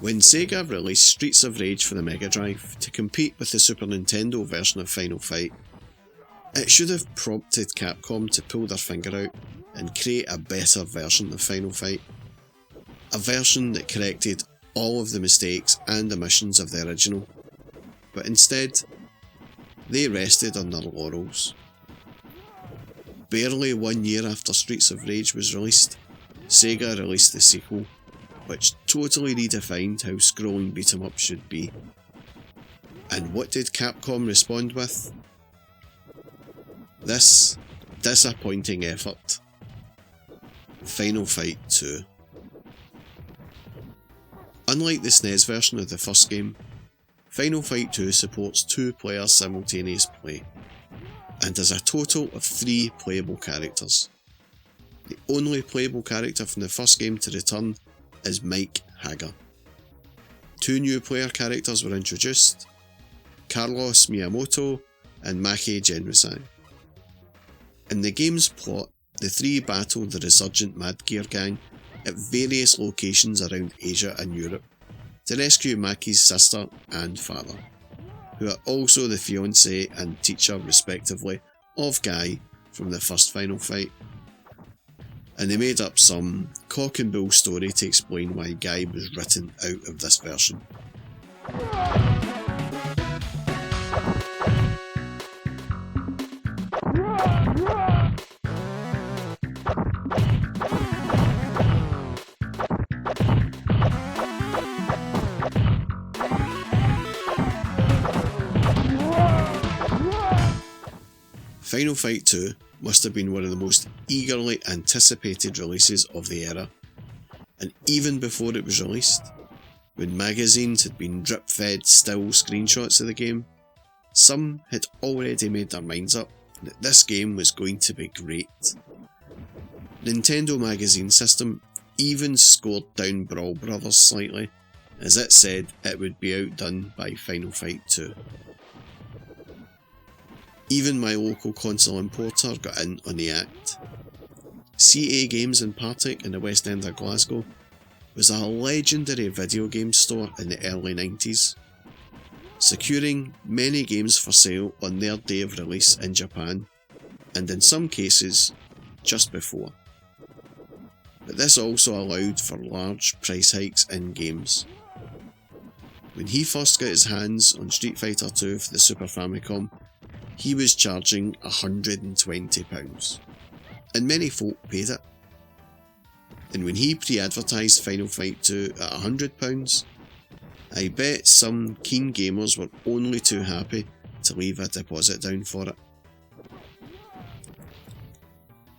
When Sega released Streets of Rage for the Mega Drive to compete with the Super Nintendo version of Final Fight, it should have prompted Capcom to pull their finger out and create a better version of Final Fight. A version that corrected all of the mistakes and omissions of the original. But instead, they rested on their laurels. Barely 1 year after Streets of Rage was released, Sega released the sequel, which totally redefined how scrolling beat-em-up should be. And what did Capcom respond with? This disappointing effort. Final Fight 2. Unlike the SNES version of the first game, Final Fight 2 supports 2 players simultaneous play, and has a total of 3 playable characters. The only playable character from the first game to return is Mike Hager. 2 new player characters were introduced, Carlos Miyamoto and Maki Genryusai. In the game's plot, the 3 battle the resurgent Mad Gear gang at various locations around Asia and Europe to rescue Maki's sister and father, who are also the fiancé and teacher respectively of Guy from the first Final Fight. And they made up some cock and bull story to explain why Guy was written out of this version. Final Fight 2 must have been one of the most eagerly anticipated releases of the era, and even before it was released, when magazines had been drip-fed still screenshots of the game, some had already made their minds up that this game was going to be great. Nintendo Magazine System even scored down Brawl Brothers slightly, as it said it would be outdone by Final Fight 2. Even my local console importer got in on the act. CA Games in Partick in the West End of Glasgow was a legendary video game store in the early 90s, securing many games for sale on their day of release in Japan, and in some cases, just before. But this also allowed for large price hikes in games. When he first got his hands on Street Fighter 2 for the Super Famicom, he was charging £120, and many folk paid it. And when he pre-advertised Final Fight 2 at £100, I bet some keen gamers were only too happy to leave a deposit down for it.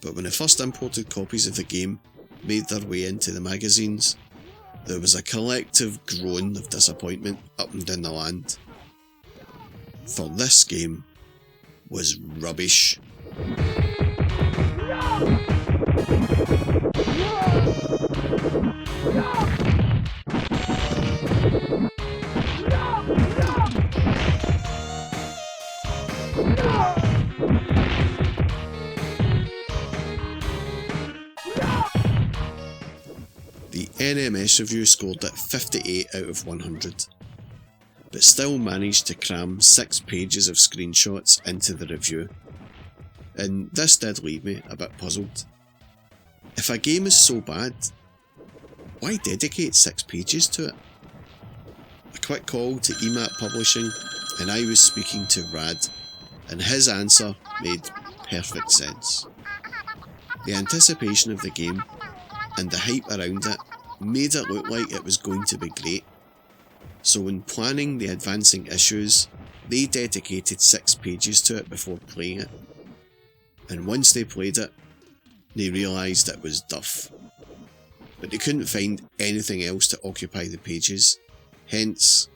But when the first imported copies of the game made their way into the magazines, there was a collective groan of disappointment up and down the land. For this game was rubbish. The NMS review scored it 58 out of 100. But still managed to cram 6 pages of screenshots into the review. And this did leave me a bit puzzled. If a game is so bad, why dedicate 6 pages to it? A quick call to EMAP Publishing, and I was speaking to Rad, and his answer made perfect sense. The anticipation of the game and the hype around it made it look like it was going to be great. So when planning the advancing issues, they dedicated 6 pages to it before playing it. And once they played it, they realised it was duff. But they couldn't find anything else to occupy the pages, hence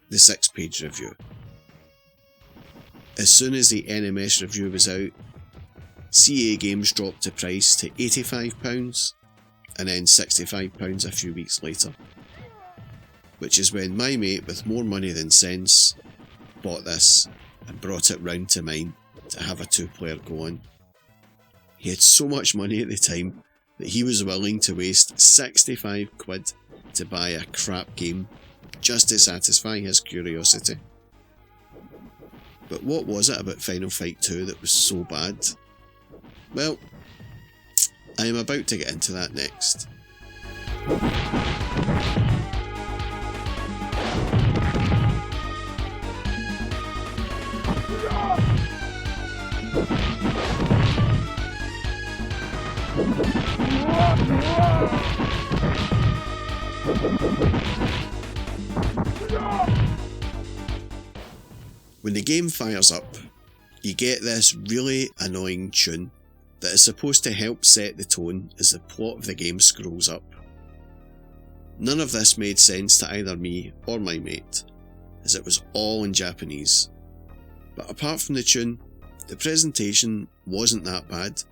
the 6-page review. As soon as the NMS review was out, CA Games dropped the price to £85 and then £65 a few weeks later. Which is when my mate with more money than sense bought this and brought it round to mine to have a 2-player go on. He had so much money at the time that he was willing to waste £65 to buy a crap game just to satisfy his curiosity. But what was it about Final Fight 2 that was so bad? Well, I am about to get into that next. When the game fires up, you get this really annoying tune that is supposed to help set the tone as the plot of the game scrolls up. None of this made sense to either me or my mate, as it was all in Japanese. But apart from the tune, the presentation wasn't that bad.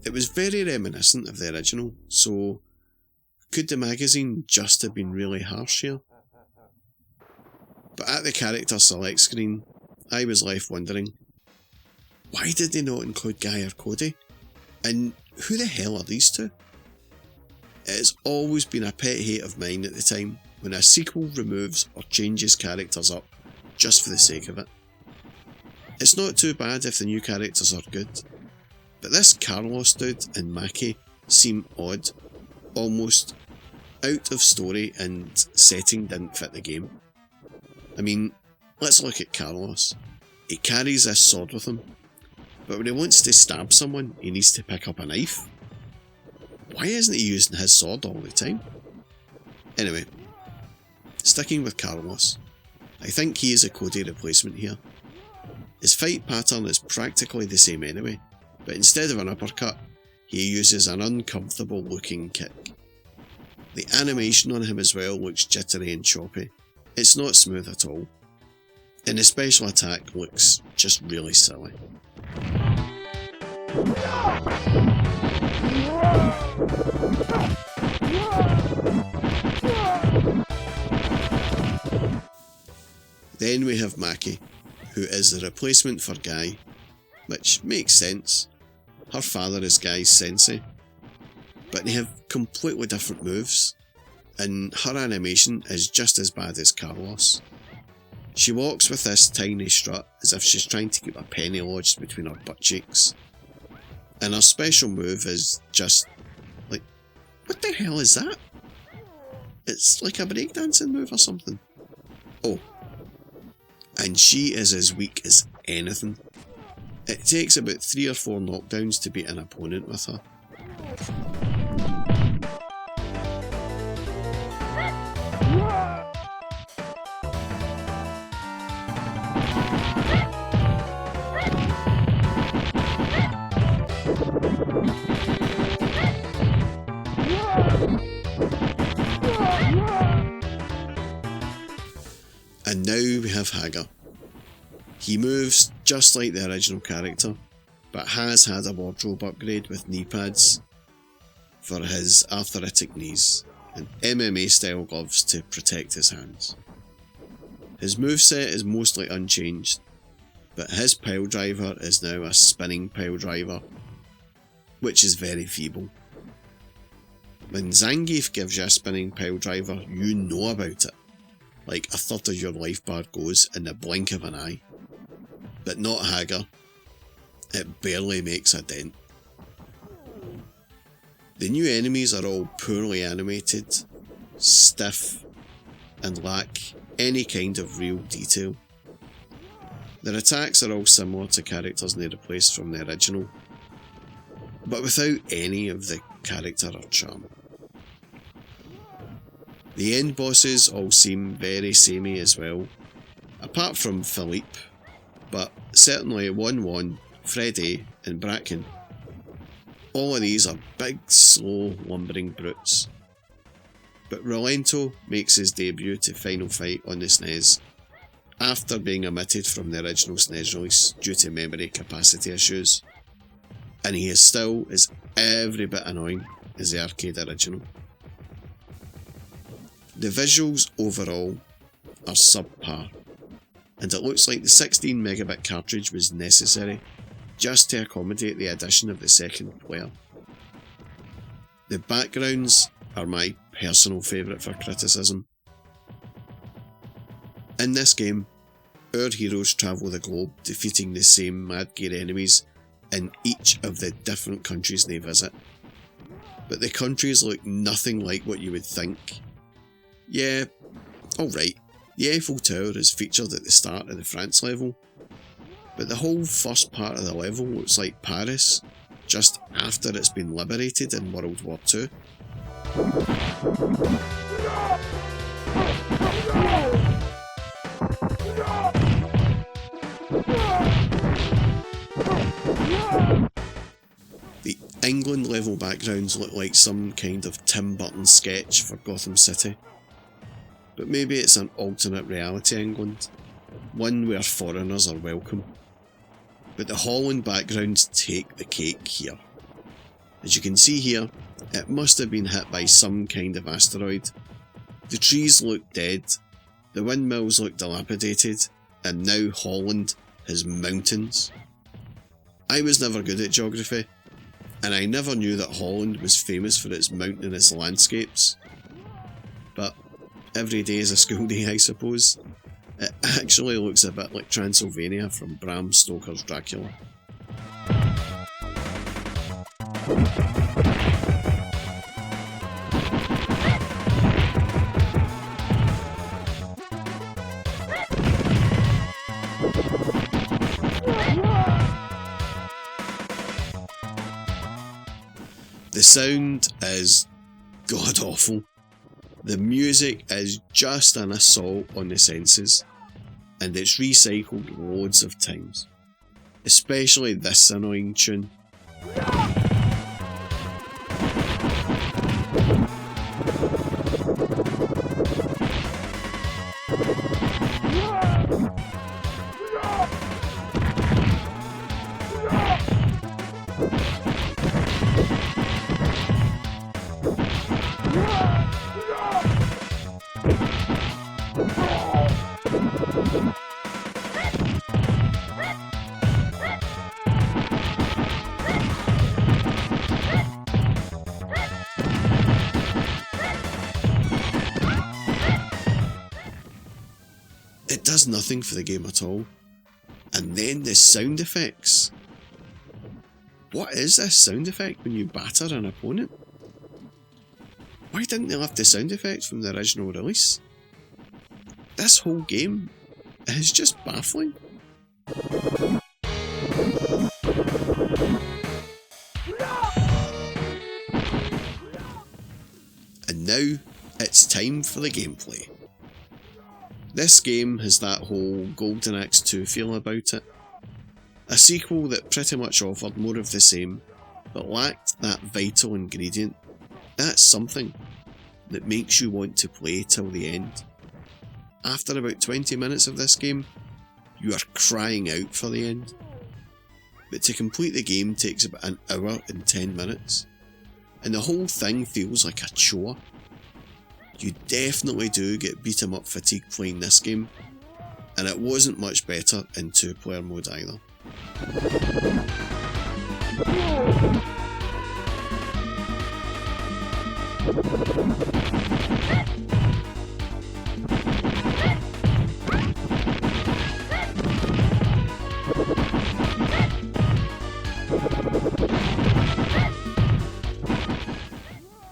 It was very reminiscent of the original, so could the magazine just have been really harsh here? But at the character select screen, I was left wondering, why did they not include Guy or Cody? And who the hell are these two? It has always been a pet hate of mine at the time when a sequel removes or changes characters up just for the sake of it. It's not too bad if the new characters are good, but this Carlos dude and Maki seem odd, almost out of story, and setting didn't fit the game. I mean, let's look at Carlos. He carries this sword with him, but when he wants to stab someone, he needs to pick up a knife. Why isn't he using his sword all the time? Anyway, sticking with Carlos, I think he is a Cody replacement here. His fight pattern is practically the same anyway, but instead of an uppercut, he uses an uncomfortable looking kick. The animation on him as well looks jittery and choppy. It's not smooth at all, and the special attack looks just really silly. Then we have Maki, who is the replacement for Guy, which makes sense. Her father is Guy's sensei, but they have completely different moves, and her animation is just as bad as Carlos. She walks with this tiny strut as if she's trying to keep a penny lodged between her butt cheeks. And her special move is just like, what the hell is that? It's like a breakdancing move or something. Oh, and she is as weak as anything. It takes about 3 or 4 knockdowns to beat an opponent with her. And now we have Hager. He moves just like the original character, but has had a wardrobe upgrade with knee pads for his arthritic knees and MMA style gloves to protect his hands. His moveset is mostly unchanged, but his pile driver is now a spinning pile driver, which is very feeble. When Zangief gives you a spinning pile driver, you know about it. Like a third of your life bar goes in the blink of an eye. But not Hager. It barely makes a dent. The new enemies are all poorly animated, stiff, and lack any kind of real detail. Their attacks are all similar to characters they replaced from the original, but without any of the character or charm. The end bosses all seem very samey as well, apart from Philippe, but certainly 1-1, Freddy and Bracken. All of these are big, slow, lumbering brutes. But Rolento makes his debut to Final Fight on the SNES, after being omitted from the original SNES release due to memory capacity issues, and he is still as every bit annoying as the arcade original. The visuals overall are subpar, and it looks like the 16 megabit cartridge was necessary just to accommodate the addition of the second player. The backgrounds are my personal favourite for criticism. In this game, our heroes travel the globe defeating the same mad gear enemies in each of the different countries they visit. But the countries look nothing like what you would think. Yeah, alright, the Eiffel Tower is featured at the start of the France level, but the whole first part of the level looks like Paris, just after it's been liberated in World War II. The England level backgrounds look like some kind of Tim Burton sketch for Gotham City. But maybe it's an alternate reality England, one where foreigners are welcome. But the Holland backgrounds take the cake here. As you can see here, it must have been hit by some kind of asteroid. The trees look dead, the windmills look dilapidated, and now Holland has mountains. I was never good at geography, and I never knew that Holland was famous for its mountainous landscapes. But every day is a school day, I suppose. It actually looks a bit like Transylvania from Bram Stoker's Dracula. The sound is god awful. The music is just an assault on the senses, and it's recycled loads of times. Especially this annoying tune. It does nothing for the game at all. And then the sound effects. What is this sound effect when you batter an opponent? Why didn't they lift the sound effects from the original release? This whole game is just baffling. And now it's time for the gameplay. This game has that whole Golden Axe 2 feel about it. A sequel that pretty much offered more of the same, but lacked that vital ingredient, that something that makes you want to play till the end. After about 20 minutes of this game, you are crying out for the end. But to complete the game takes about an hour and 10 minutes, and the whole thing feels like a chore. You definitely do get beat 'em up fatigue playing this game, and it wasn't much better in 2-player mode either.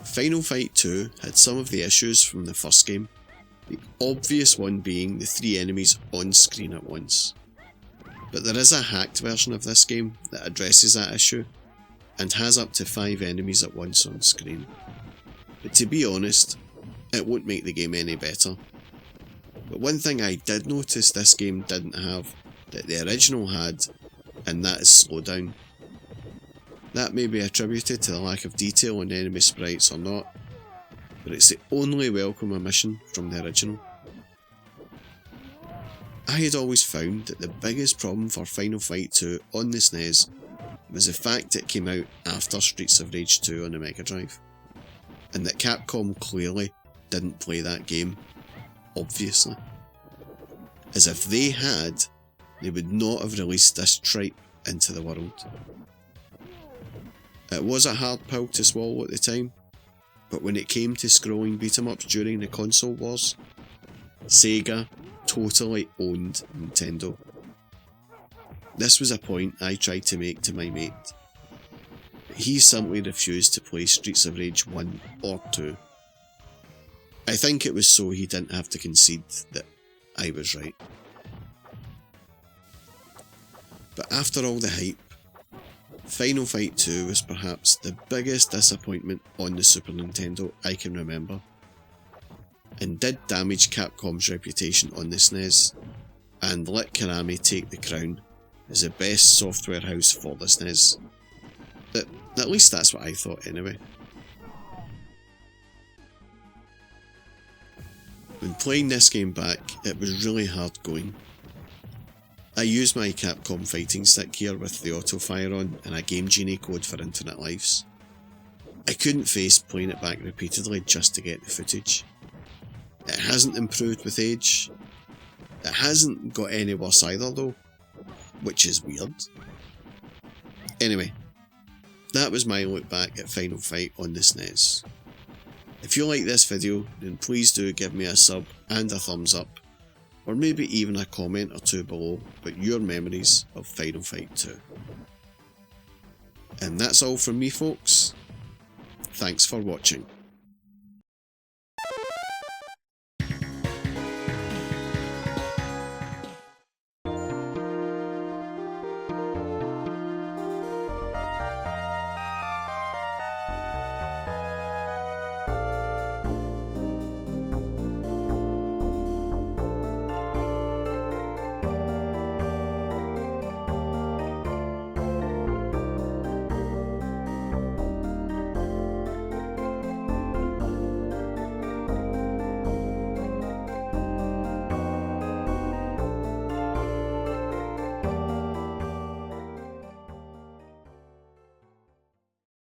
Final Fight 2 had some of the issues from the first game, the obvious one being the 3 enemies on screen at once. But there is a hacked version of this game that addresses that issue, and has up to 5 enemies at once on screen. But to be honest, it won't make the game any better. But one thing I did notice this game didn't have, that the original had, and that is slowdown. That may be attributed to the lack of detail on enemy sprites or not, but it's the only welcome omission from the original. I had always found that the biggest problem for Final Fight 2 on the SNES was the fact it came out after Streets of Rage 2 on the Mega Drive, and that Capcom clearly didn't play that game, obviously. As if they had, they would not have released this tripe into the world. It was a hard pill to swallow at the time, but when it came to scrolling beat-em-ups during the console wars, Sega totally owned Nintendo. This was a point I tried to make to my mate. He simply refused to play Streets of Rage 1 or 2. I think it was so he didn't have to concede that I was right. But after all the hype, Final Fight 2 was perhaps the biggest disappointment on the Super Nintendo I can remember, and did damage Capcom's reputation on the SNES, and let Konami take the crown as the best software house for the SNES. At least that's what I thought anyway. When playing this game back, it was really hard going. I used my Capcom fighting stick here with the auto fire on and a Game Genie code for infinite lives. I couldn't face playing it back repeatedly just to get the footage. It hasn't improved with age. It hasn't got any worse either though, which is weird. Anyway, that was my look back at Final Fight on the SNES. If you like this video, then please do give me a sub and a thumbs up, or maybe even a comment or two below about your memories of Final Fight 2. And that's all from me folks. Thanks for watching.